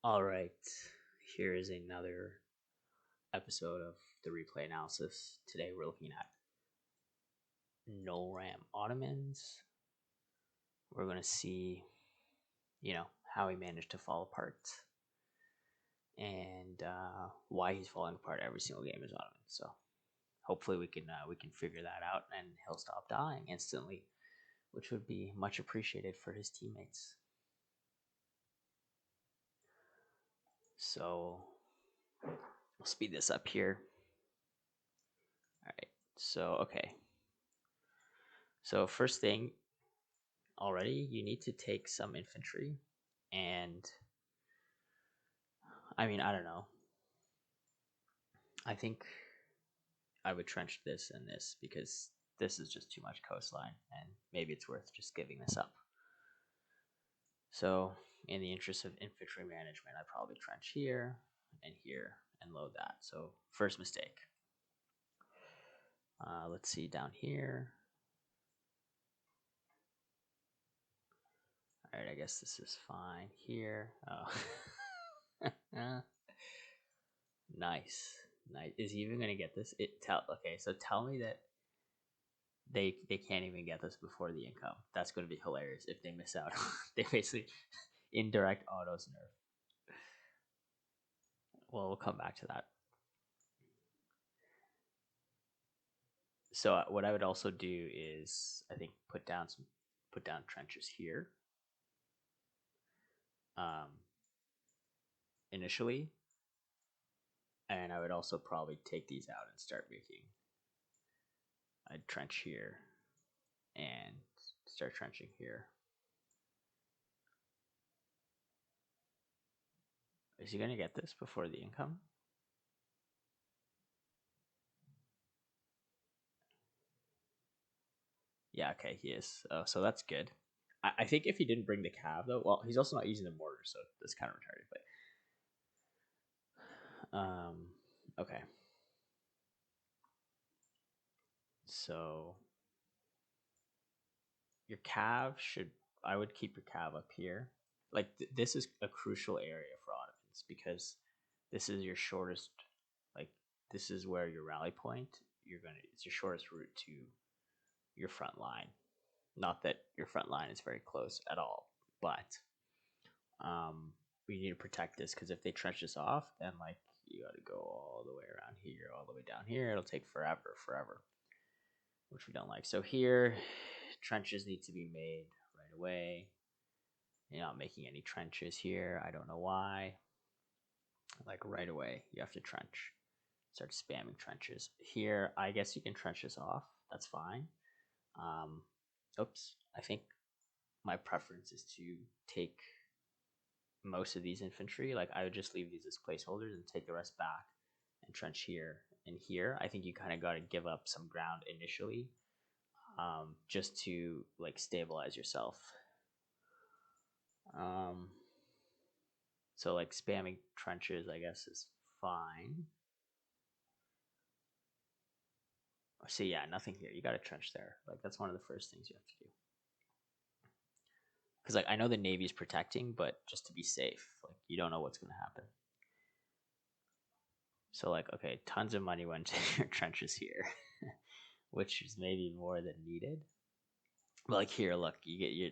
All right, here is another episode of the replay analysis. Today we're looking at Nolram Ottomans. We're going to see, how he managed to fall apart and why he's falling apart every single game as Ottoman. So hopefully we can figure that out and he'll stop dying instantly, which would be much appreciated for his teammates. So we'll speed this up here. All right. So okay. So first thing, already you need to take some infantry, and I don't know. I think I would trench this and this because this is just too much coastline, and maybe it's worth just giving this up. So in the interest of infantry management, I probably trench here and load that. So first mistake. Let's see down here. All right, I guess this is fine here. Oh. Nice. Nice. Is he even gonna get this? Okay, so tell me that they can't even get this before the income. That's gonna be hilarious if they miss out. They basically indirect autos nerf. Well, we'll come back to that. So what I would also do is I think put down trenches here. Um, Initially, and I would also probably take these out and start making a trench here and start trenching here. Is he gonna get this before the income? Yeah, okay, he is. So that's good. I think if he didn't bring the cav though, well, he's also not using the mortar, so that's kind of retarded. But okay. So your cav should, I would keep your cav up here. Like this is a crucial area for Ottomans because this is your shortest. Like this is where your rally point. It's your shortest route to your front line. Not that your front line is very close at all, but we need to protect this because if they trench this off, then like you got to go all the way around here, all the way down here. It'll take forever, which we don't like. So here, trenches need to be made right away. You're not making any trenches here. I don't know why. Like right away, you have to trench. Start spamming trenches. Here, I guess you can trench this off. That's fine. Um, Oops. I think my preference is to take most of these infantry. Like I would just leave these as placeholders and take the rest back and trench here and here. I think you kind of got to give up some ground initially, just to like stabilize yourself. Um, so like spamming trenches, I guess, is fine. So yeah, nothing here. You got to trench there. Like that's one of the first things you have to do. Because like I know the Navy's protecting, but just to be safe, like you don't know what's gonna happen. So like, okay, tons of money went to your trenches here, which is maybe more than needed. But like here, look, you get your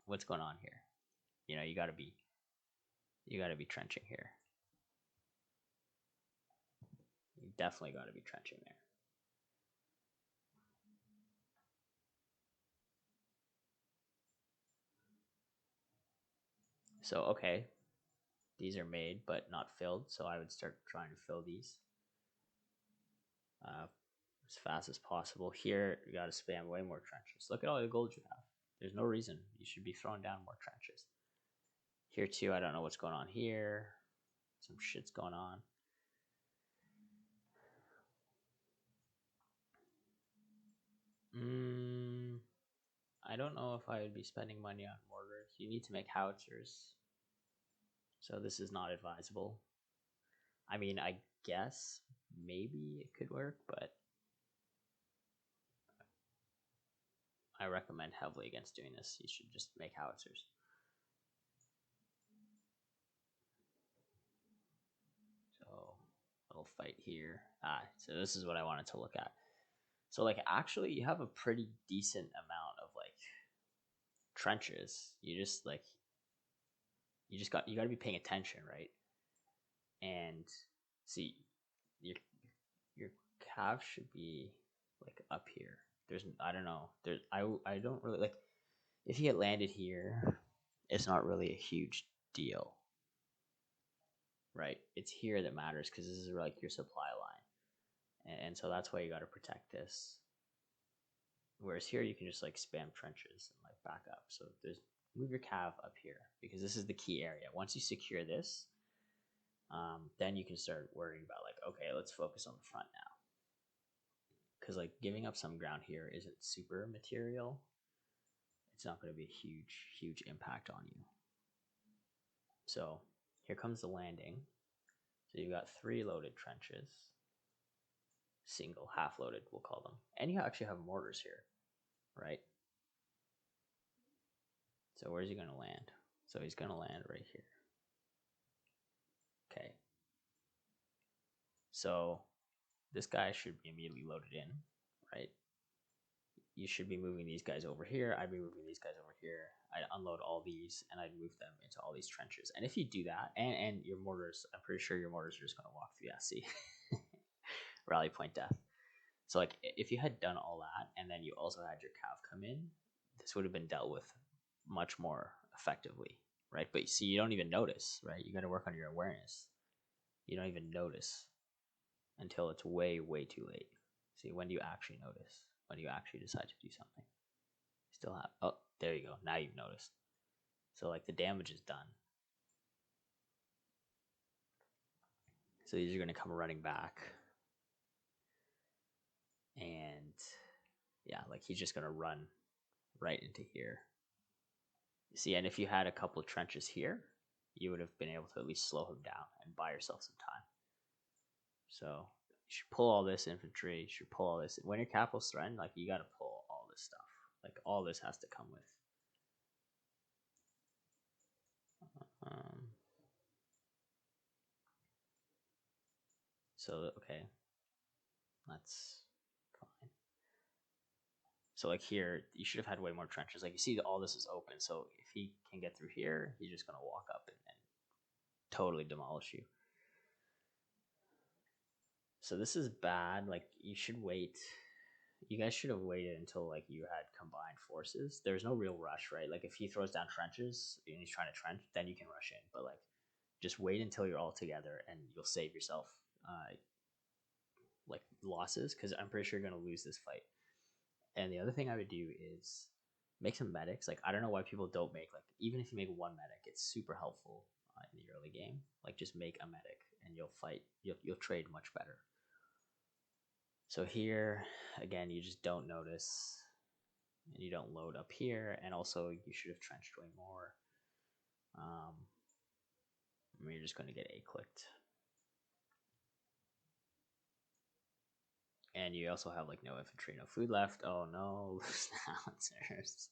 what's going on here. You gotta be trenching here. You definitely gotta be trenching there. So okay, these are made but not filled, so I would start trying to fill these uh, as fast as possible. Here, you gotta spam way more trenches. Look at all the gold you have. There's no reason you should be throwing down more trenches. Here too, I don't know what's going on here. Some shit's going on. I don't know if I would be spending money on mortars. You need to make howitzers, so this is not advisable. I mean, I guess maybe it could work, but I recommend heavily against doing this. You should just make howitzers. little fight here. So this is what I wanted to look at. So like actually you have a pretty decent amount of like trenches. You got to be paying attention, right? And see your your calf should be like up here. There's I don't know. I don't really like if you get landed here, it's not really a huge deal, right? It's here that matters because this is like your supply line, and so that's why you got to protect this. Whereas here you can just like spam trenches and like back up. So there's move your cav up here because this is the key area. Once you secure this, then you can start worrying about like, okay, let's focus on the front now. Because like giving up some ground here isn't super material. It's not going to be a huge impact on you. So here comes the landing. So you've got 3 loaded trenches. Single, half loaded, we'll call them. And you actually have mortars here, right? So where's he going to land? So he's going to land right here. Okay. So this guy should be immediately loaded in, right? You should be moving these guys over here. I'd be moving these guys over here. I'd unload all these and I'd move them into all these trenches. And if you do that, and your mortars, I'm pretty sure your mortars are just going to walk through. Yeah, see, rally point death. So like if you had done all that and then you also had your cav come in, this would have been dealt with much more effectively, right? But see, you don't even notice, right? You got to work on your awareness. You don't even notice until it's way too late. See, when do you actually notice? When do you actually decide to do something? Still have, oh, there you go. Now you've noticed. So like the damage is done. So these are going to come running back. And yeah, like he's just going to run right into here. See, and if you had a couple of trenches here, you would have been able to at least slow him down and buy yourself some time. So you should pull all this infantry. You should pull all this. When your capital's threatened, like you got to pull all this stuff. Like all this has to come with. So okay, that's fine. So like here, you should have had way more trenches. Like you see, all this is open. So if he can get through here, he's just gonna walk up and totally demolish you. So this is bad. Like you should wait. You guys should have waited until like you had combined forces. There's no real rush, right? Like if he throws down trenches and he's trying to trench, then you can rush in. But like, just wait until you're all together, and you'll save yourself like losses because I'm pretty sure you're gonna lose this fight. And the other thing I would do is make some medics. Like I don't know why people don't make like even if you make one medic, it's super helpful in the early game. Like just make a medic and you'll fight. You'll trade much better. So here again, you just don't notice, and you don't load up here, and also you should have trenched way more. I mean, you're just going to get A-clicked. And you also have like no infantry, no food left. Oh no, lose the howitzers.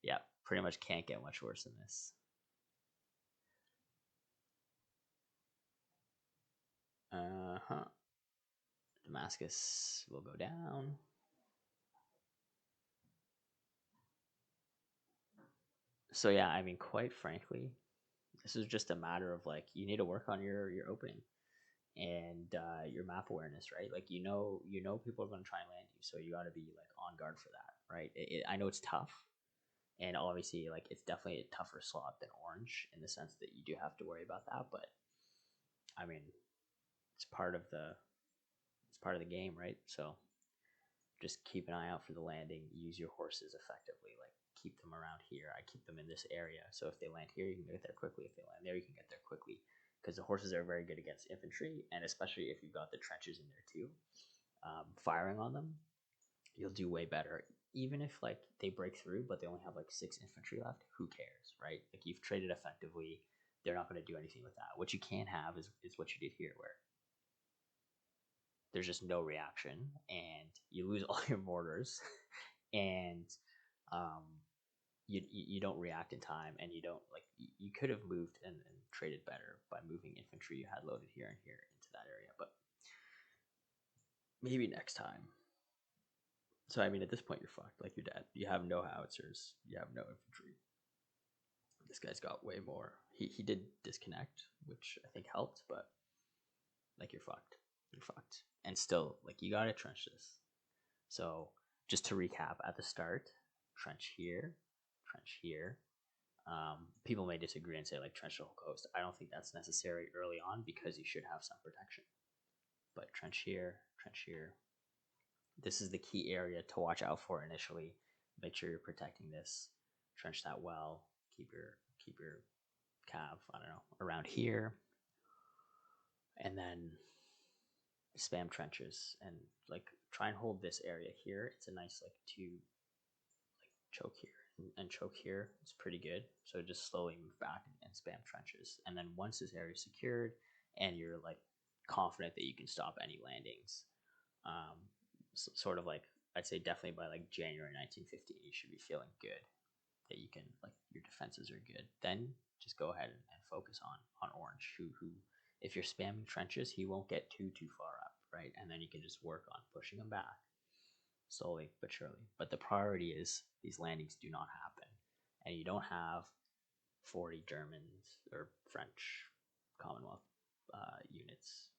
Yeah, pretty much can't get much worse than this. Damascus will go down. So yeah, I mean, quite frankly, this is just a matter of like you need to work on your opening and your map awareness, right? Like you know people are going to try and land you, so you got to be like on guard for that, right? I know it's tough, and obviously like it's definitely a tougher slot than orange in the sense that you do have to worry about that, but I mean it's part of the game, right? So just keep an eye out for the landing. Use your horses effectively. Like keep them around here. I keep them in this area, so if they land here, you can get there quickly. If they land there, you can get there quickly. Because the horses are very good against infantry, and especially if you've got the trenches in there too, firing on them, you'll do way better. Even if like they break through, but they only have like 6 infantry left, who cares, right? Like you've traded effectively. They're not going to do anything with that. What you can have is what you did here, where there's just no reaction, and you lose all your mortars, and you don't react in time, and you don't like you could have moved and traded better by moving infantry you had loaded here and here into that area, but maybe next time. So I mean, at this point, you're fucked. Like you're dead. You have no howitzers. You have no infantry. This guy's got way more. He did disconnect, which I think helped, but like you're fucked. You're fucked. And still, like you gotta trench this. So just to recap, at the start, trench here, trench here. People may disagree and say like trench the whole coast. I don't think that's necessary early on because you should have some protection. But trench here, trench here. This is the key area to watch out for initially. Make sure you're protecting this. Trench that well. Keep your cav, I don't know, around here. And then spam trenches and like try and hold this area here. It's a nice like to like choke here and choke here. It's pretty good. So just slowly move back and spam trenches. And then once this area is secured and you're like confident that you can stop any landings, sort of like I'd say definitely by like January 1915, you should be feeling good that you can like your defenses are good. Then just go ahead and focus on Orange, who if you're spamming trenches, he won't get too far up, right? And then you can just work on pushing him back slowly but surely. But the priority is these landings do not happen, and you don't have 40 Germans or French Commonwealth units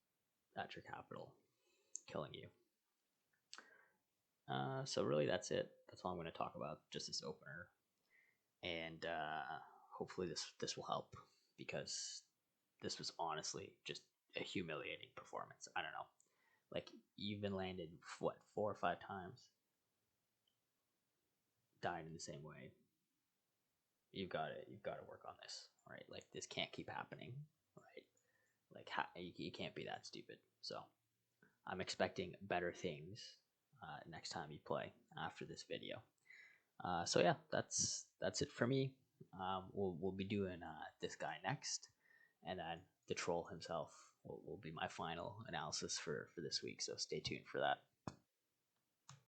at your capital killing you. So really, that's it. That's all I'm going to talk about. Just this opener, and hopefully this will help because this was honestly just a humiliating performance. I don't know. Like you've been landed what 4 or 5 times, dying in the same way. You've got to work on this, right? Like this can't keep happening, right? Like you can't be that stupid. So I'm expecting better things next time you play after this video. So yeah, that's it for me. We'll be doing this guy next, and then the troll himself will be my final analysis for this week. So stay tuned for that.